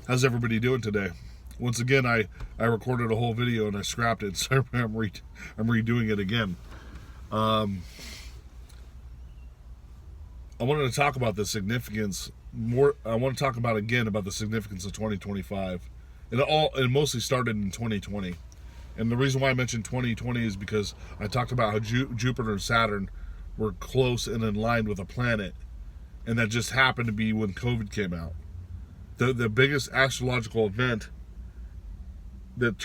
How's everybody doing today? Once again, I recorded a whole video and I scrapped it, so I'm redoing it again. I wanted to talk about the significance more. I want to talk about again about the significance of 2025. It mostly started in 2020. And the reason why I mentioned 2020 is because I talked about how Jupiter and Saturn were close and in line with a planet, and that just happened to be when COVID came out. The biggest astrological event that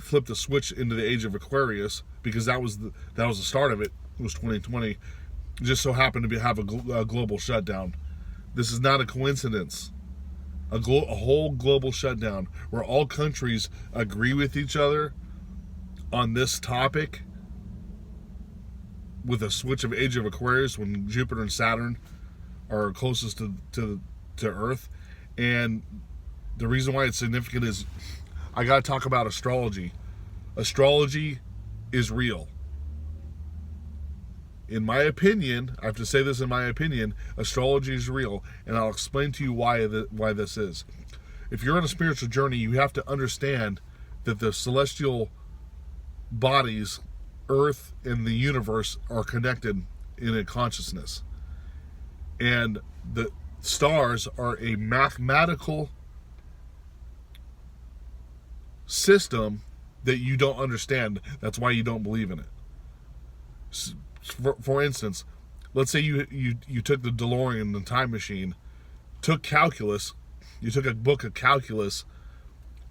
flipped the switch into the age of Aquarius, because that was the start of it, was 2020. Just so happened to have a global shutdown. This is not a coincidence. A whole global shutdown where all countries agree with each other on this topic, with a switch of age of Aquarius when Jupiter and Saturn are closest to Earth. And the reason why it's significant is I got to talk about astrology. Astrology is real. In my opinion, I have to say this in my opinion, astrology is real, and I'll explain to you why this is. If you're on a spiritual journey, you have to understand that the celestial bodies, Earth and the universe, are connected in a consciousness. And the stars are a mathematical system that you don't understand. That's why you don't believe in it. For instance, let's say you took the DeLorean, the time machine, took calculus, you took a book of calculus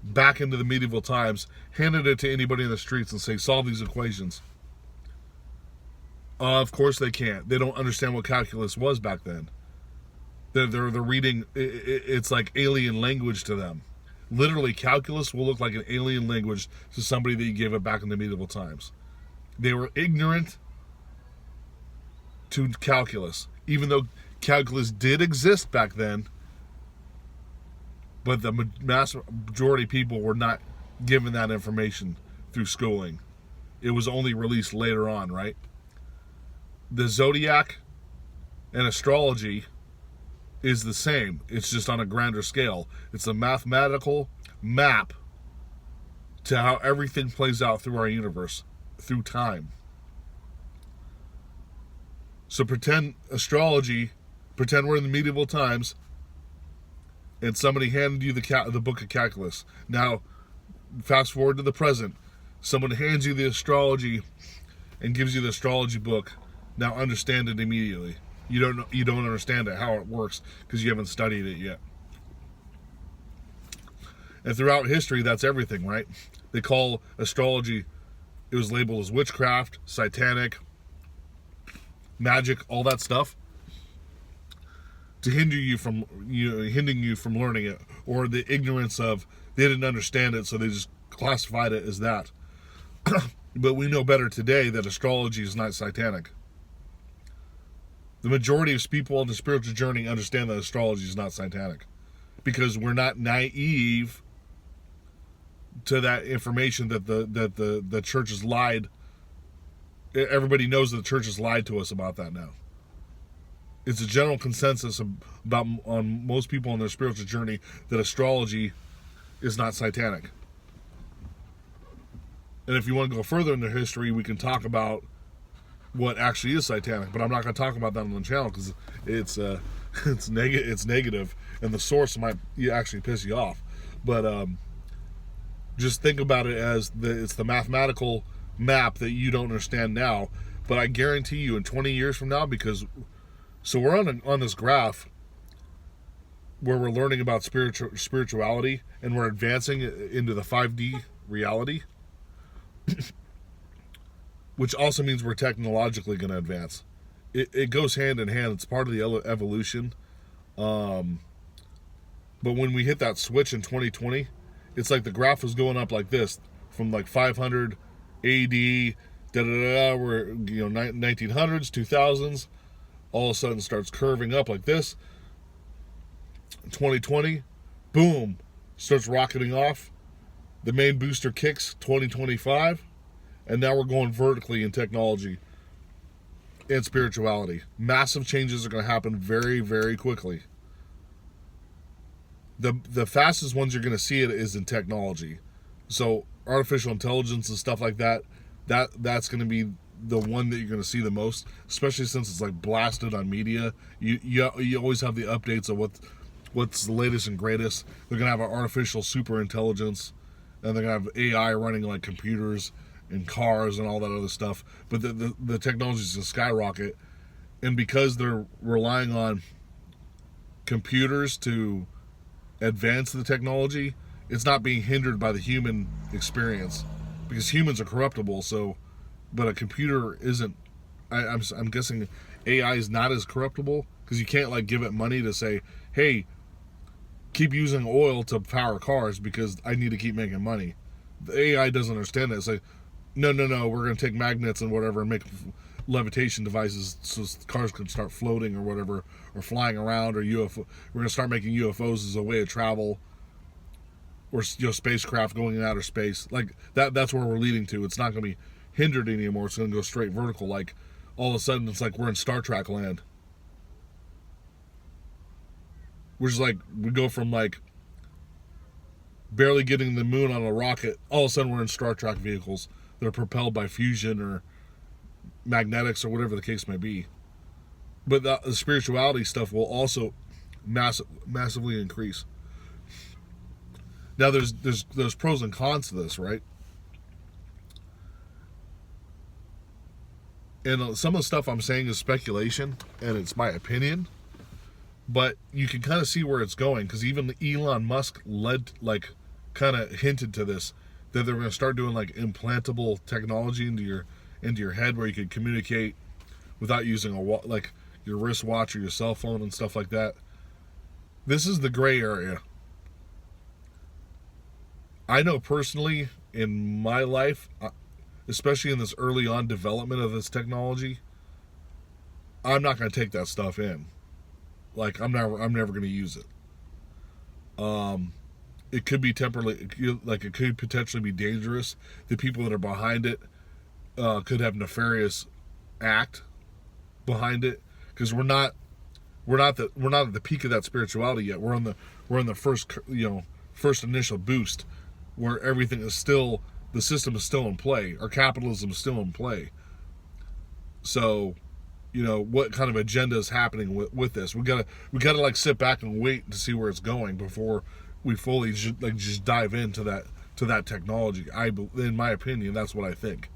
back into the medieval times, handed it to anybody in the streets and say, solve these equations. Of course they can't. They don't understand what calculus was back then. They're reading, it's like alien language to them. Literally, calculus will look like an alien language to somebody that you gave it back in the medieval times. They were ignorant to calculus, even though calculus did exist back then, but the mass majority of people were not given that information through schooling. It was only released later on, right? The zodiac and astrology is the same. It's just on a grander scale. It's a mathematical map to how everything plays out through our universe, through time. So pretend we're in the medieval times, and somebody handed you the book of calculus. Now, fast forward to the present. Someone hands you the astrology and gives you the astrology book. Now understand it immediately. You don't understand it, how it works, because you haven't studied it yet. And throughout history, that's everything, right? They call astrology, it was labeled as witchcraft, satanic, magic, all that stuff, to hinder you from learning it, or the ignorance of they didn't understand it, so they just classified it as that. But we know better today that astrology is not satanic. The majority of people on the spiritual journey understand that astrology is not satanic, because we're not naive to that information that the church has lied. Everybody knows that the church has lied to us about that now. It's a general consensus on most people on their spiritual journey that astrology is not satanic. And if you want to go further in the history, we can talk about what actually is satanic, but I'm not going to talk about that on the channel because it's negative, and the source might actually piss you off. But just think about it as it's the mathematical map that you don't understand now, but I guarantee you in 20 years from now, so we're on this graph where we're learning about spirituality, and we're advancing into the 5D reality, which also means we're technologically going to advance. It goes hand in hand. It's part of the evolution. But when we hit that switch in 2020, it's like the graph was going up like this, from like 500 AD, we're 1900s, 2000s, all of a sudden starts curving up like this. 2020, boom, starts rocketing off. The main booster kicks 2025, and now we're going vertically in technology and spirituality. Massive changes are going to happen very, very quickly. The fastest ones you're going to see it is in technology. So artificial intelligence and stuff like that, that's going to be the one that you're going to see the most, especially since it's like blasted on media. You always have the updates of what's the latest and greatest. They're going to have an artificial super intelligence, and they're going to have AI running like computers and cars and all that other stuff. But the technology is going to skyrocket, and because they're relying on computers to advance the technology, it's not being hindered by the human experience, because humans are corruptible. So, but a computer isn't. I'm guessing AI is not as corruptible, because you can't like give it money to say, hey, keep using oil to power cars because I need to keep making money. The AI doesn't understand that. It's like, no, we're going to take magnets and whatever and make levitation devices so cars can start floating or whatever, or flying around, or UFO. We're going to start making UFOs as a way of travel, or spacecraft going in outer space. Like that's where we're leading to. It's not going to be hindered anymore. It's going to go straight vertical. Like all of a sudden, it's like we're in Star Trek land. Which is like, we go from like barely getting the moon on a rocket, all of a sudden we're in Star Trek vehicles that are propelled by fusion or magnetics or whatever the case may be. But the spirituality stuff will also massively increase. Now there's pros and cons to this, right? And some of the stuff I'm saying is speculation, and it's my opinion. But you can kind of see where it's going, because even Elon Musk kind of hinted to this, that they're going to start doing like implantable technology into your head, where you can communicate without using like your wristwatch or your cell phone and stuff like that. This is the gray area. I know personally in my life, especially in this early on development of this technology, I'm not going to take that stuff in. Like I'm never going to use it. It could be temporarily, like it could potentially be dangerous. The people that are behind it could have nefarious act behind it, because we're not at the peak of that spirituality yet. We're in the first initial boost, where everything is still, the system is still in play. Our capitalism is still in play. So, what kind of agenda is happening with this? We gotta like sit back and wait to see where it's going before we fully just dive into that technology. In my opinion, that's what I think,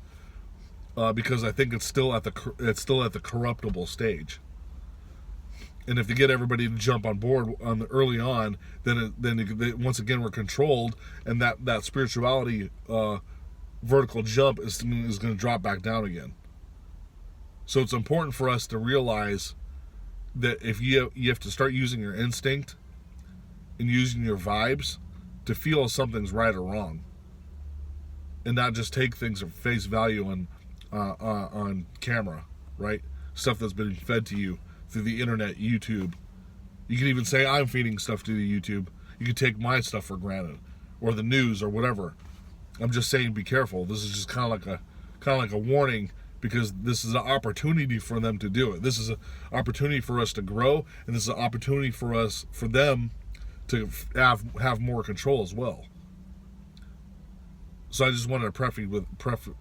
because I think it's still at the corruptible stage. And if they get everybody to jump on board early on, then once again we're controlled, and that spirituality vertical jump is going to drop back down again. So it's important for us to realize that if you have to start using your instinct and using your vibes to feel something's right or wrong, and not just take things at face value on camera, right? Stuff that's been fed to you through the internet, YouTube. You can even say I'm feeding stuff to the YouTube. You can take my stuff for granted, or the news, or whatever. I'm just saying, be careful. This is just kind of like a warning, because this is an opportunity for them to do it. This is an opportunity for us to grow, and this is an opportunity for them to have more control as well. So I just wanted to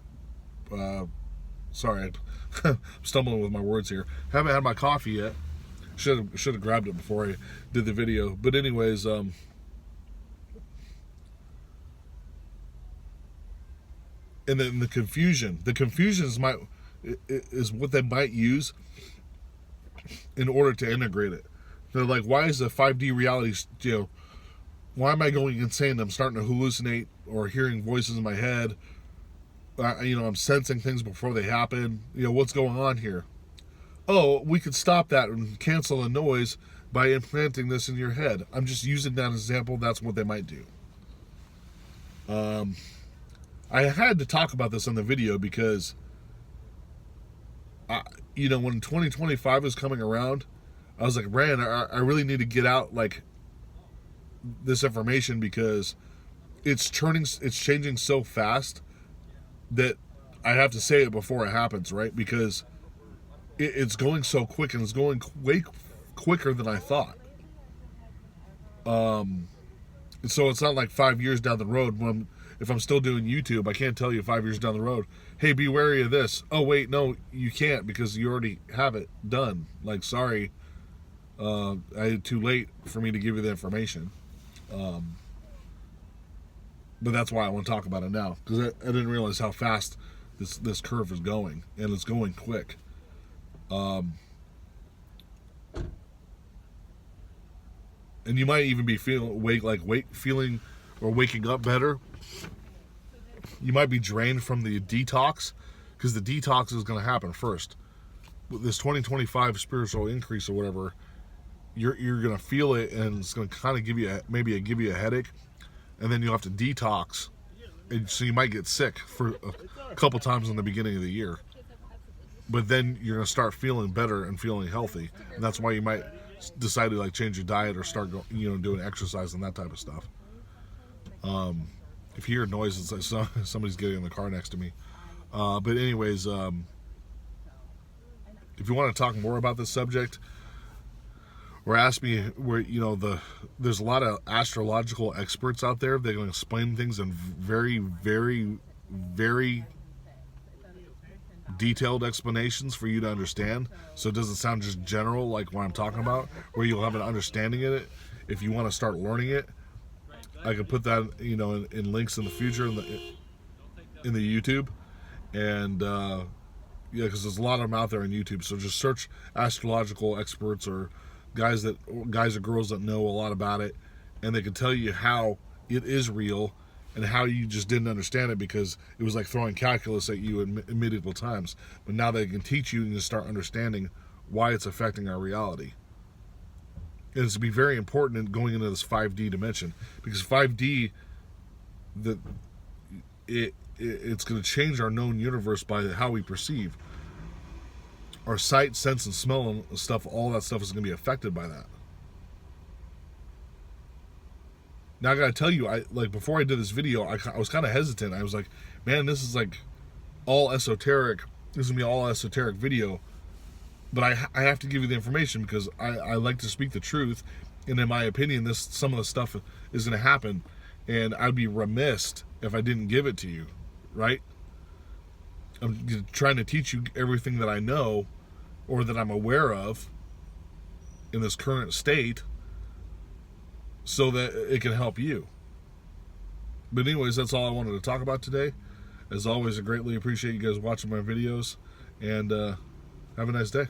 sorry, I'm stumbling with my words here. Haven't had my coffee yet. Should have grabbed it before I did the video. But anyways, and then the confusion is what they might use in order to integrate it. They're like, why is the 5D reality, why am I going insane? I'm starting to hallucinate or hearing voices in my head. I'm sensing things before they happen. What's going on here? Oh, we could stop that and cancel the noise by implanting this in your head. I'm just using that as an example. That's what they might do. I had to talk about this on the video because, when 2025 was coming around, I was like, Rand, I really need to get out like this information, because it's changing so fast that I have to say it before it happens, right? Because it's going so quick, and it's going way quicker than I thought. So it's not like 5 years down the road when if I'm still doing YouTube, I can't tell you 5 years down the road, hey, be wary of this. Oh wait, no, you can't because you already have it done. Like, sorry, too late for me to give you the information. But that's why I want to talk about it now, because I didn't realize how fast this curve is going, and it's going quick. And you might even be feeling waking up better. You might be drained from the detox, because the detox is going to happen first. With this 2025 spiritual increase or whatever, you're going to feel it, and it's going to kind of give you a headache, and then you'll have to detox, and so you might get sick for a couple times in the beginning of the year. But then you're going to start feeling better and feeling healthy, and that's why you might decide to like change your diet or start doing exercise and that type of stuff. If you hear noise, it's like somebody's getting in the car next to me. But anyways, if you want to talk more about this subject, or ask me where there's a lot of astrological experts out there. They're going to explain things in very, very, very detailed explanations for you to understand, so it doesn't sound just general like what I'm talking about, where you'll have an understanding in it. If you want to start learning it, I could put that in links in the future in the YouTube, and because there's a lot of them out there on YouTube. So just search astrological experts or guys or girls that know a lot about it, and they can tell you how it is real and how you just didn't understand it because it was like throwing calculus at you in medieval times. But now they can teach you and you start understanding why it's affecting our reality. And it's to be very important in going into this 5D dimension, because 5D, it's going to change our known universe by how we perceive. Our sight, sense, and smell and stuff, all that stuff is going to be affected by that. Now I gotta tell you, before I did this video, I was kind of hesitant. I was like, man, this is like all esoteric. This is gonna be all esoteric video, but I have to give you the information because I like to speak the truth, and in my opinion, some of the stuff is gonna happen, and I'd be remiss if I didn't give it to you, right? I'm trying to teach you everything that I know or that I'm aware of in this current state, so that it can help you. But anyways, that's all I wanted to talk about today. As always, I greatly appreciate you guys watching my videos, and have a nice day.